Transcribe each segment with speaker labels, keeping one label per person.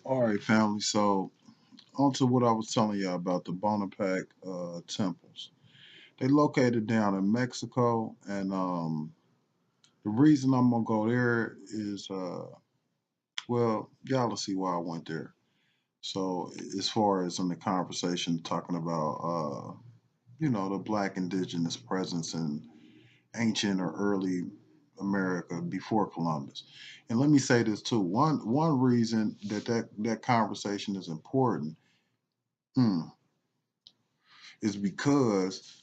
Speaker 1: All right, family. So, on to what I was telling you about the Bonampak temples. They located down in Mexico, and the reason I'm gonna go there is, well, y'all will see why I went there. So, as far as in the conversation talking about, the Black indigenous presence in ancient or early America before Columbus. And let me say this too. One reason that conversation is important. Hmm, is because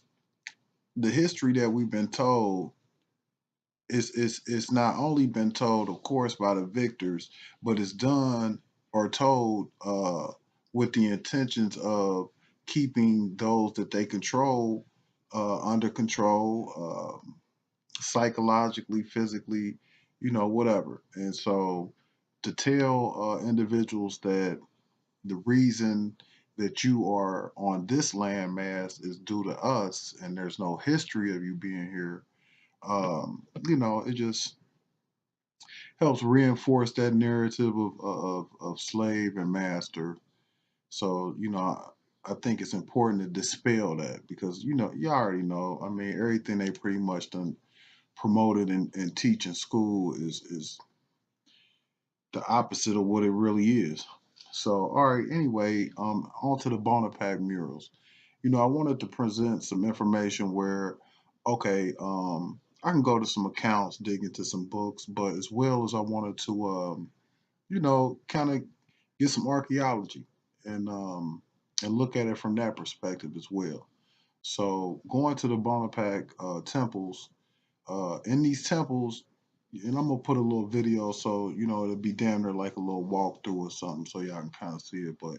Speaker 1: the history that we've been told is not only been told, of course, by the victors, but it's done or told with the intentions of keeping those that they control under control, psychologically, physically, whatever. And so to tell individuals that the reason that you are on this landmass is due to us and there's no history of you being here, it just helps reinforce that narrative of slave and master. So, I think it's important to dispel that because, you already know, I mean, everything they pretty much done promoted and teach in school is the opposite of what it really is. So, all right, anyway, on to the Bonaparte murals. I wanted to present some information where, okay, I can go to some accounts, dig into some books, but as well as I wanted to, kind of get some archaeology and look at it from that perspective as well. So, going to the Bonaparte temples, in these temples, and I'm gonna put a little video so it'll be damn near like a little walkthrough or something, so y'all can kind of see it. But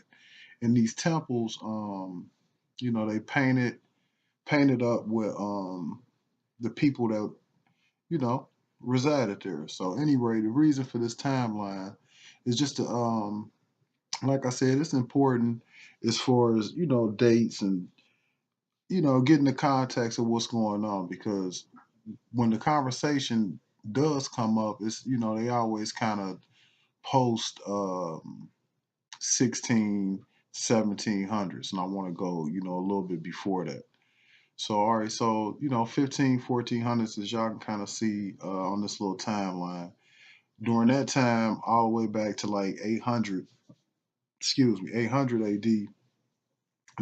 Speaker 1: in these temples, they painted up with the people that you know resided there. So anyway, the reason for this timeline is just to like I said, it's important as far as dates and getting the context of what's going on because when the conversation does come up, it's they always kind of post 16, 1700s, and I want to go a little bit before that. So all right, so 15, 1400s, as y'all can kind of see on this little timeline. During that time, all the way back to like 800, excuse me, 800 AD,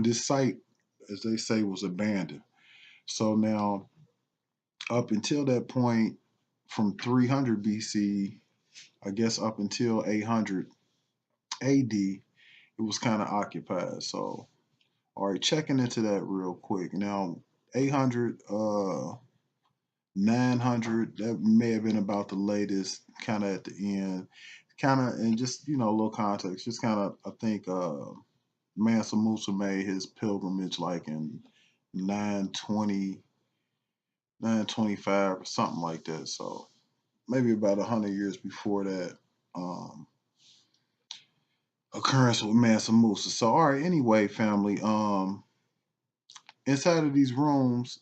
Speaker 1: this site, as they say, was abandoned. So now, up until that point, from 300 BC, I guess up until 800 AD, it was kind of occupied. So, all right, checking into that real quick. Now, 800, 900, that may have been about the latest, kind of at the end. Kind of, and just, a little context, just kind of, I think Mansa Musa made his pilgrimage like in 920, 925 or something like that. So, maybe about 100 years before that. Um, Occurrence with Mansa Musa. So, all right. Anyway, family. Inside of these rooms,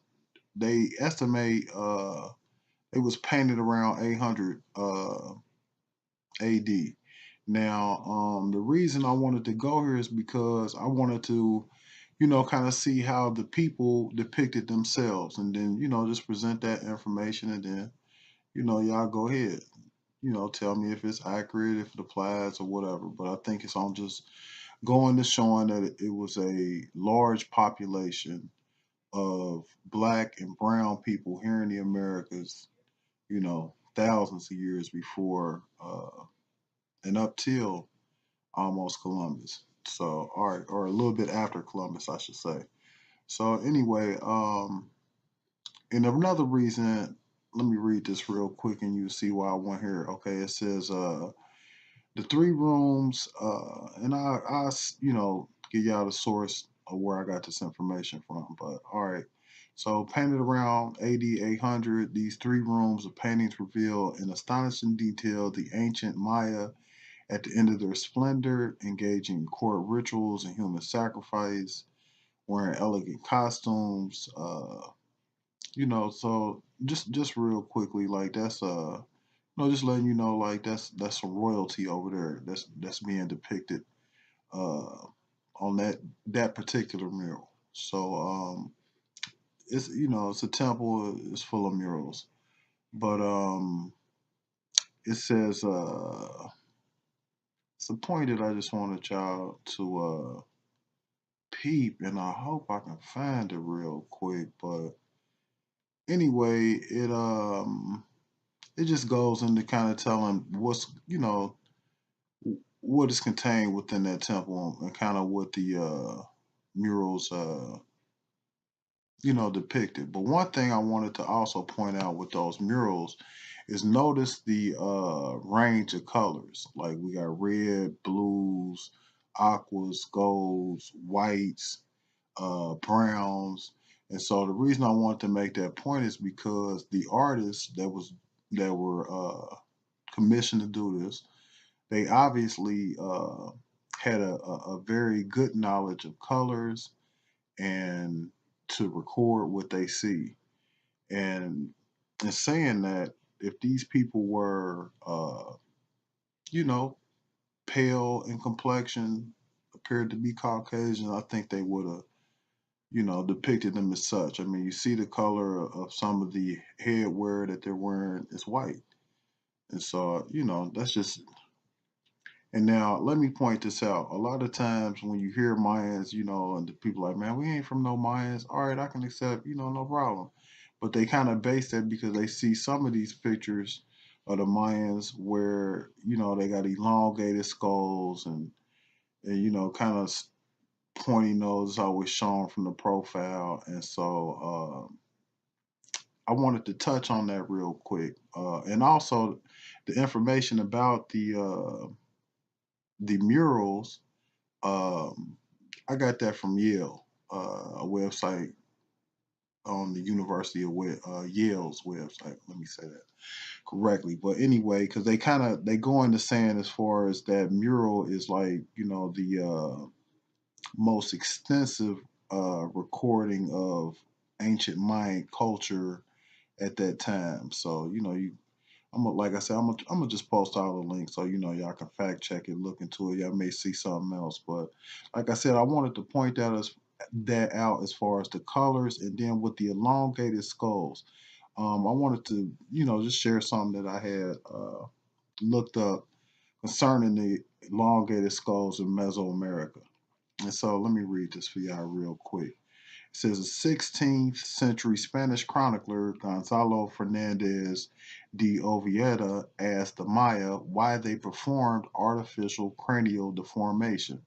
Speaker 1: they estimate it was painted around 800 AD. Now, the reason I wanted to go here is because I wanted to, kind of see how the people depicted themselves, and then just present that information, and then y'all go ahead. Tell me if it's accurate, if it applies, or whatever. But I think it's on just going to showing that it was a large population of black and brown people here in the Americas, thousands of years before and up till almost Columbus. So, all right, or a little bit after Columbus, I should say. So, anyway, and another reason, let me read this real quick and you see why I went here. Okay, it says, the three rooms, and give y'all the source of where I got this information from. But all right, so painted around AD 800, these three rooms of paintings reveal in astonishing detail the ancient Maya at the end of their splendor, engaging in court rituals and human sacrifice, wearing elegant costumes. So just real quickly, like that's No, just letting you know, like that's some royalty over there. That's being depicted uh, on that particular mural. So it's it's a temple. It's full of murals, but it says it's a point that I just wanted y'all to peep, and I hope I can find it real quick. But anyway, it just goes into kind of telling what's what is contained within that temple and kind of what the murals depicted. But one thing I wanted to also point out with those murals is notice the range of colors. Like we got red, blues, aquas, golds, whites, browns. And so the reason I wanted to make that point is because the artists that were commissioned to do this, they obviously had a very good knowledge of colors and to record what they see. And in saying that, if these people were, you know, pale in complexion, appeared to be Caucasian, I think they would have, depicted them as such. I mean, you see the color of some of the headwear that they're wearing is white. And so, that's just. And now let me point this out. A lot of times when you hear Mayans, and the people like, man, we ain't from no Mayans. All right, I can accept, no problem. But they kind of base that because they see some of these pictures of the Mayans where, they got elongated skulls and kind of pointy nose always shown from the profile. And so I wanted to touch on that real quick. And also the information about the murals. I got that from Yale, a website on the University of Yale's website. Let me say that correctly. But anyway, because they go into saying as far as that mural is like the most extensive recording of ancient Mayan culture at that time. So like I said, I'm gonna just post all the links so y'all can fact check it, look into it. Y'all may see something else, but like I said, I wanted to point that out as far as the colors, and then with the elongated skulls. I wanted to just share something that I had looked up concerning the elongated skulls in Mesoamerica. And so let me read this for y'all real quick. It says a 16th century Spanish chronicler, Gonzalo Fernandez de Oviedo, asked the Maya why they performed artificial cranial deformation.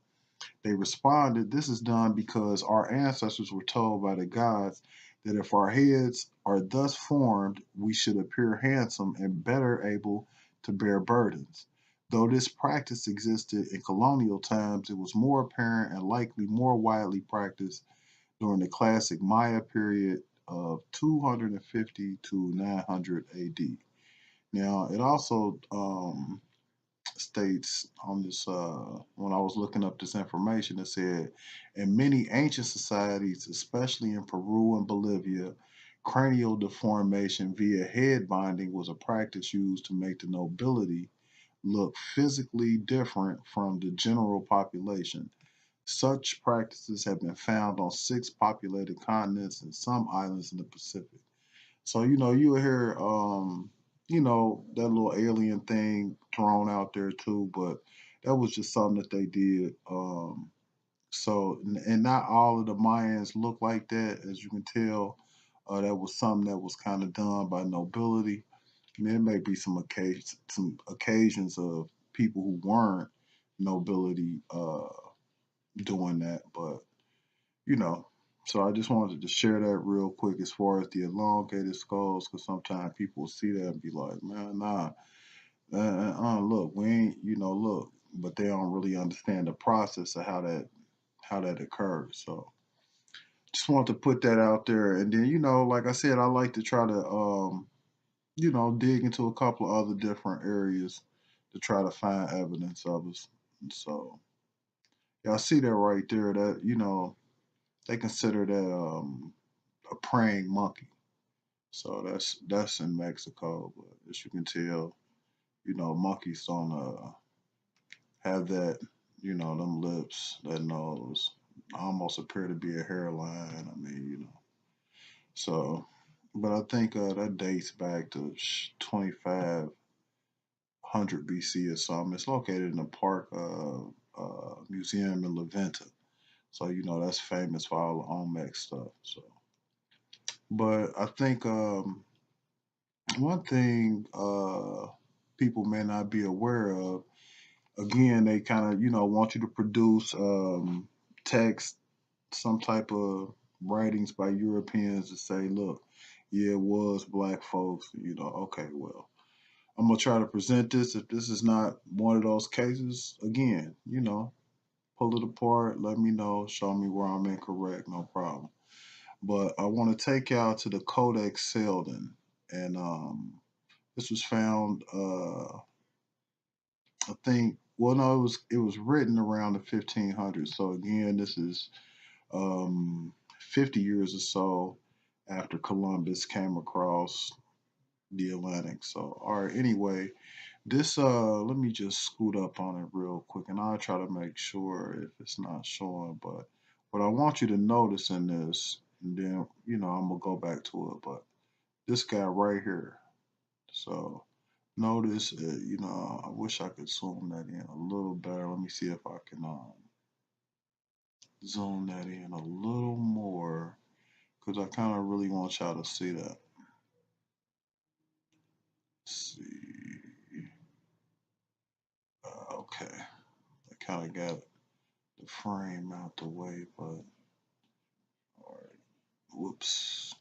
Speaker 1: They responded, this is done because our ancestors were told by the gods that if our heads are thus formed, we should appear handsome and better able to bear burdens. Though this practice existed in colonial times, it was more apparent and likely more widely practiced during the classic Maya period of 250 to 900 AD. Now, it also states on this, when I was looking up this information, it said in many ancient societies, especially in Peru and Bolivia, cranial deformation via head binding was a practice used to make the nobility look physically different from the general population. Such practices have been found on 6 populated continents and some islands in the Pacific. So, you will hear, that little alien thing thrown out there too, but that was just something that they did. And not all of the Mayans look like that, as you can tell. That was something that was kind of done by nobility. I mean, there may be some occasions of people who weren't nobility doing that, but you know. So I just wanted to share that real quick as far as the elongated skulls, because sometimes people will see that and be like, man, nah, look, we ain't, look, but they don't really understand the process of how that occurs. So just wanted to put that out there, and then like I said, I like to try to dig into a couple of other different areas to try to find evidence of us. And so y'all see that right there, that they consider that a praying monkey. So that's in Mexico, but as you can tell. monkeys don't have that, them lips, that nose, almost appear to be a hairline. I mean, so, but I think that dates back to 2500 BC or something. It's located in the park museum in Leventa. So, that's famous for all the Olmec stuff. So, but I think one thing people may not be aware of, again, they kind of, want you to produce text, some type of writings by Europeans to say, look, yeah, it was black folks, okay, well, I'm gonna try to present this. If this is not one of those cases, again, pull it apart, let me know, show me where I'm incorrect, no problem. But I want to take y'all to the Codex Selden, and this was found, I think. Well, no, it was written around the 1500s. So again, this is 50 years or so after Columbus came across the Atlantic. So, all right. Anyway, this let me just scoot up on it real quick, and I'll try to make sure if it's not showing. But what I want you to notice in this, and then I'm gonna go back to it. But this guy right here. So notice, I wish I could zoom that in a little better. Let me see if I can zoom that in a little more because I kind of really want y'all to see that. Let's see. Okay. I kind of got the frame out the way, but all right. Whoops.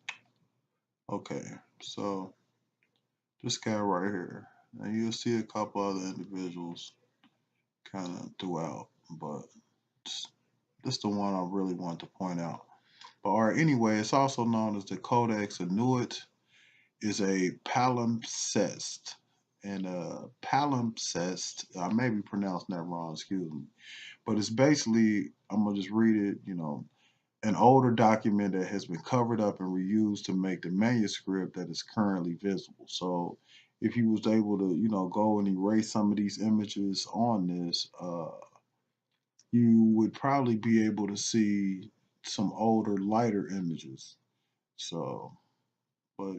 Speaker 1: Okay. So this guy right here. And you'll see a couple other individuals kind of throughout, but this is the one I really want to point out. But all right, anyway, it's also known as the Codex Inuit. Is a palimpsest. And palimpsest, I may be pronouncing that wrong, excuse me. But it's basically, I'm going to just read it, an older document that has been covered up and reused to make the manuscript that is currently visible. So if you was able to, go and erase some of these images on this, you would probably be able to see some older, lighter images. So, but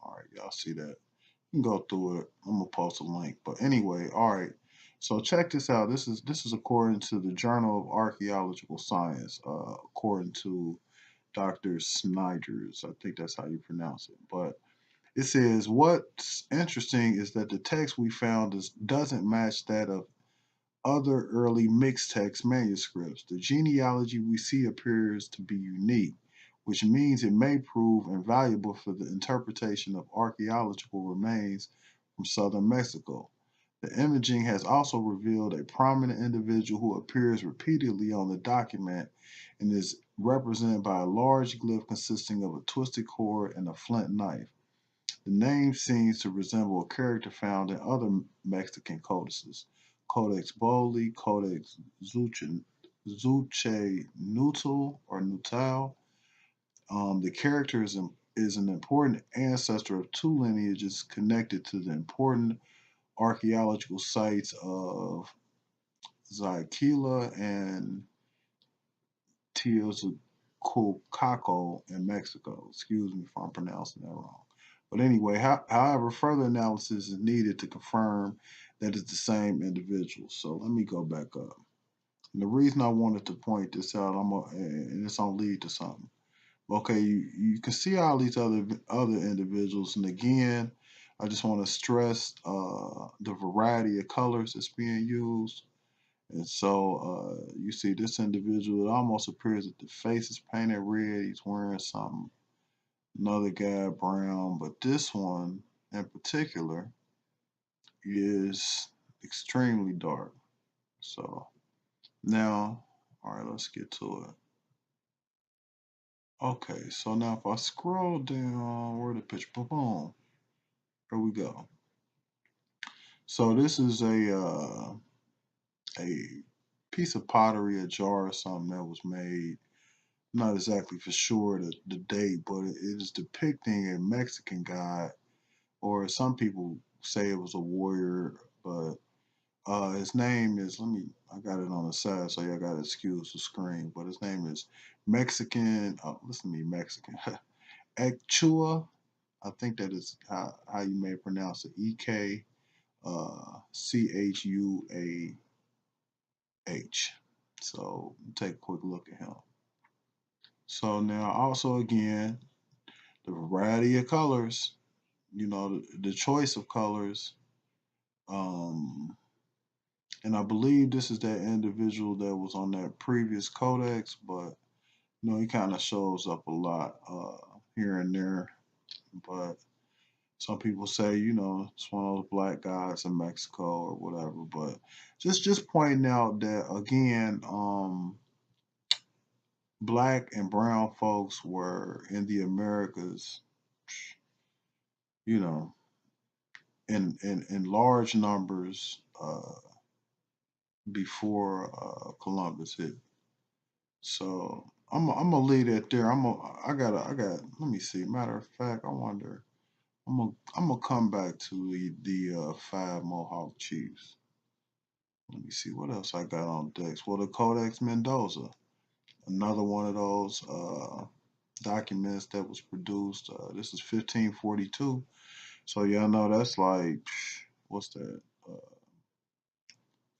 Speaker 1: all right, y'all see that. You can go through it. I'm gonna post a link. But anyway, all right. So check this out. This is according to the Journal of Archaeological Science, according to Dr. Snyders. I think that's how you pronounce it. But it says what's interesting is that the text we found doesn't match that of other early mixed text manuscripts. The genealogy we see appears to be unique, which means it may prove invaluable for the interpretation of archaeological remains from southern Mexico. The imaging has also revealed a prominent individual who appears repeatedly on the document and is represented by a large glyph consisting of a twisted cord and a flint knife. The name seems to resemble a character found in other Mexican codices: Codex Boli, Codex Zuche or Nutal. The character is an important ancestor of two lineages connected to the important archaeological sites of Zaquila and Teotihuacan in Mexico. Excuse me if I'm pronouncing that wrong. But anyway, however, further analysis is needed to confirm that it's the same individual. So let me go back up. And the reason I wanted to point this out, and it's gonna lead to something. Okay, you can see all these other individuals, and again, I just want to stress the variety of colors that's being used. And so you see this individual, it almost appears that the face is painted red. He's wearing something. Another guy, brown. But this one in particular is extremely dark. So now, all right, let's get to it. Okay, so now if I scroll down, where the picture, boom, here we go. So this is a piece of pottery, a jar or something that was made. Not exactly for sure the date, but it is depicting a Mexican god, or some people say it was a warrior, but his name is, I got it on the side, so y'all got to excuse the screen, but his name is Mexican, listen to me, Mexican, Echua. I think that is how you may pronounce it, Chuah. So take a quick look at him. So now also again, the variety of colors, the choice of colors, um, and I believe this is that individual that was on that previous codex, but he kind of shows up a lot here and there. But some people say, it's one of those black guys in Mexico or whatever. But just pointing out that again, black and brown folks were in the Americas, you know, in large numbers before Columbus hit. So I'm gonna leave that there. I got. Let me see. Matter of fact, I wonder. I'm gonna come back to the five Mohawk chiefs. Let me see what else I got on decks. Well, the Codex Mendoza, another one of those documents that was produced. This is 1542. So y'all know that's like what's that?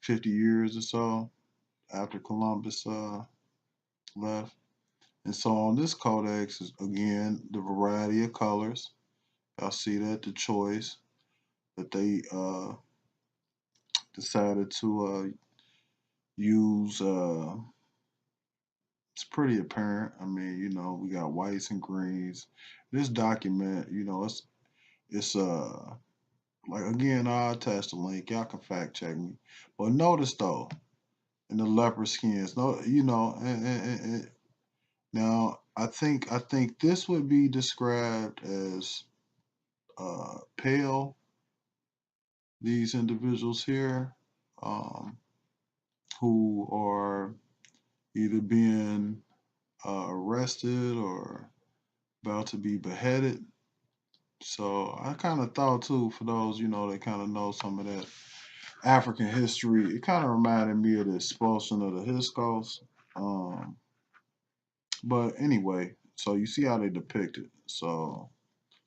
Speaker 1: 50 years or so after Columbus left. And so on this codex is again the variety of colors. Y'all see that the choice that they decided to use. It's pretty apparent. I mean, we got whites and greens. This document, it's like again, I'll attach the link. Y'all can fact check me. But notice though, in the leopard skins, no, and now I think this would be described as pale. These individuals here, um, who are either being arrested or about to be beheaded. So I kind of thought too, for those that kind of know some of that African history, it kind of reminded me of the expulsion of the Hyksos. Um, but anyway, so you see how they depict it. So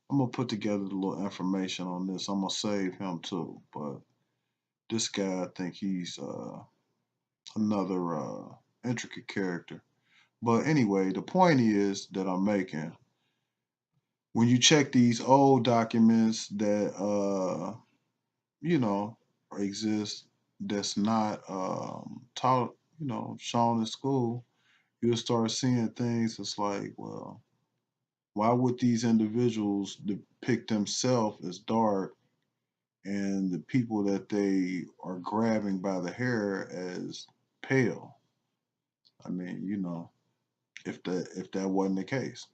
Speaker 1: I'm gonna put together the little information on this. I'm gonna save him too. But this guy, I think he's another intricate character. But anyway, the point is that I'm making, when you check these old documents that you know exist, that's not taught, shown in school, you'll start seeing things that's like, well, why would these individuals depict themselves as dark and the people that they are grabbing by the hair as pale? I mean, if that wasn't the case.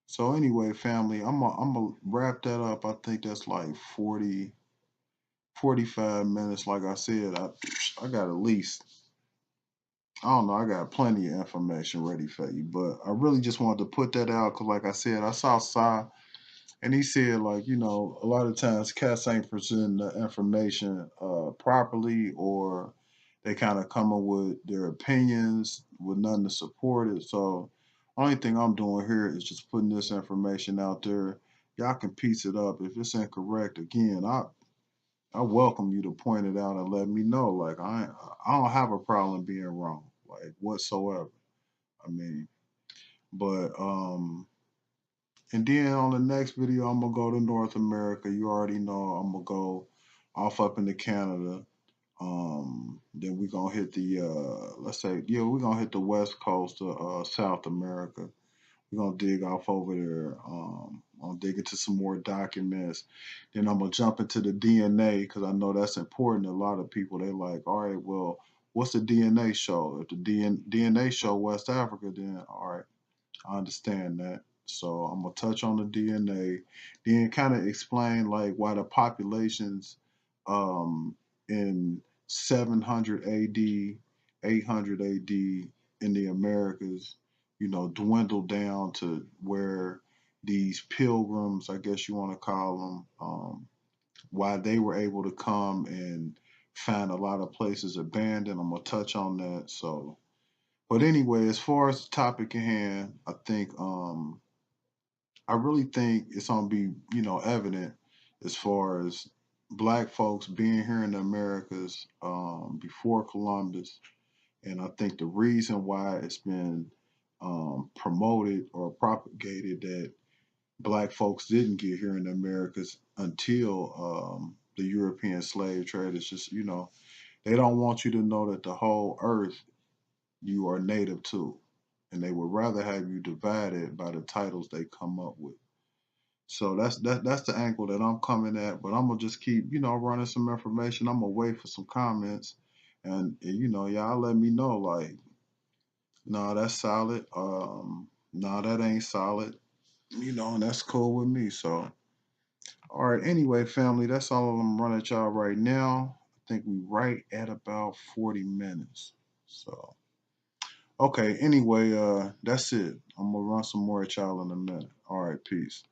Speaker 1: So anyway, family, I'm gonna wrap that up. I think that's like 45 minutes. Like I said, I got at least, I don't know, I got plenty of information ready for you. But I really just wanted to put that out because, like I said, I saw Sai and he said, like, a lot of times cats ain't presenting the information properly, or they kind of come up with their opinions with nothing to support it. So only thing I'm doing here is just putting this information out there. Y'all can piece it up. If it's incorrect, again, I welcome you to point it out and let me know. Like I don't have a problem being wrong, like whatsoever. I mean, but and then on the next video, I'm gonna go to North America. You already know I'm gonna go off up into Canada. Then we're gonna hit the let's say, yeah, we're gonna hit the west coast of South America. We're gonna dig off over there. I'll dig into some more documents. Then I'm gonna jump into the DNA because I know that's important. A lot of people, they like, all right, well, what's the DNA show? If the DNA show West Africa, then all right, I understand that. So I'm gonna touch on the DNA, then kind of explain like why the populations in 700 AD, 800 AD in the Americas, dwindled down to where these pilgrims, I guess you want to call them, why they were able to come and find a lot of places abandoned. I'm gonna touch on that. So, but anyway, as far as the topic at hand, I really think it's gonna be, evident as far as black folks being here in the Americas before Columbus. And I think the reason why it's been promoted or propagated that black folks didn't get here in the Americas until the European slave trade is just, they don't want you to know that the whole earth you are native to. And they would rather have you divided by the titles they come up with. So that's the angle that I'm coming at. But I'm gonna just keep, running some information. I'm gonna wait for some comments, and y'all let me know like, no, that's solid. No, that ain't solid. And that's cool with me. So, all right. Anyway, family, that's all I'm running at y'all right now. I think we right at about 40 minutes. So, okay. Anyway, that's it. I'm gonna run some more at y'all in a minute. All right. Peace.